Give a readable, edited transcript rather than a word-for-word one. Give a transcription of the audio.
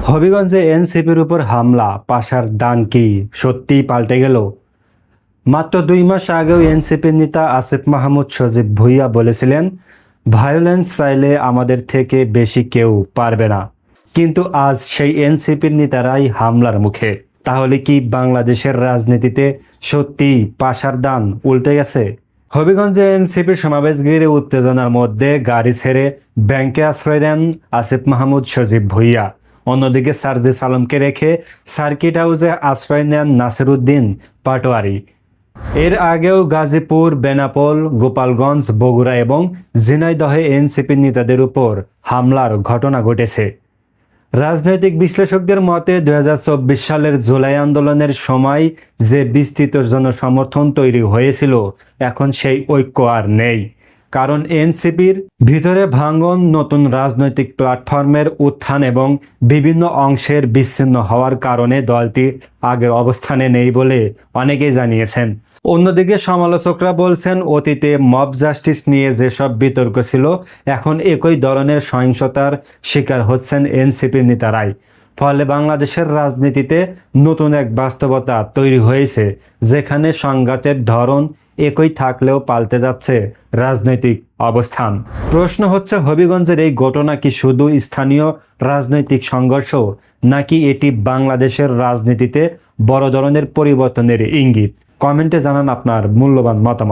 হবিগঞ্জে এনসিপির উপর হামলা, পাশার দান কি সত্যিই পাল্টে গেল? মাত্র 2 মাস আগেও এনসিপির নেতা আসিফ মাহমুদ সজীব ভুঁইয়া বলেছিলেন, ভায়োলেন্স চাইলে আমাদের থেকে বেশি কেউ পারবে না। কিন্তু আজ সেই এনসিপির নেতারাই হামলার মুখে। তাহলে কি বাংলাদেশের রাজনীতিতে সত্যিই পাশার দান উল্টে গেছে? হবিগঞ্জে এনসিপির সমাবেশ ঘিরে উত্তেজনার মধ্যে গাড়ি ছেড়ে ব্যাংকে আশ্রয় নেন আসিফ মাহমুদ সজীব ভুঁইয়া। অন্যদিকে সার্জিস আলমকে রেখে সার্কিট হাউসে আশ্রয় নেন নাসিরউদ্দিন পাটোয়ারি। এর আগেও গাজীপুর, বেনাপোল, গোপালগঞ্জ, বগুড়া এবং ঝিনাইদহে এনসিপির নেতাদের উপর হামলার ঘটনা ঘটেছে। রাজনৈতিক বিশ্লেষকদের মতে 2024 সালের জুলাই আন্দোলনের সময় যে বিস্তৃত জনসমর্থন তৈরি হয়েছিল, এখন সেই ঐক্য আর নেই। কারণ এনসিপির ভিতরে ভাঙন, নতুন রাজনৈতিক প্ল্যাটফর্মের উত্থান এবং বিভিন্ন অংশের বিচ্ছিন্ন হওয়ার কারণে দলটি আগের অবস্থানে নেই বলে অনেকেই জানিয়েছেন। অন্যদিকে সমালোচকরা বলছেন, অতীতে মব জাস্টিস নিয়ে যেসব বিতর্ক ছিল, এখন একই ধরনের সহিংসতার শিকার হচ্ছেন এনসিপির নেতারাই। ফলে বাংলাদেশের রাজনীতিতে নতুন এক বাস্তবতা তৈরি হয়েছে, যেখানে সংঘাতের ধরন একই থাকলেও পাল্টে যাচ্ছে রাজনৈতিক অবস্থান। প্রশ্ন হচ্ছে, হবিগঞ্জের এই ঘটনা কি শুধু স্থানীয় রাজনৈতিক সংঘর্ষ, নাকি এটি বাংলাদেশের রাজনীতিতে বড় ধরনের পরিবর্তনের ইঙ্গিত? কমেন্টে জানান আপনার মূল্যবান মতামত।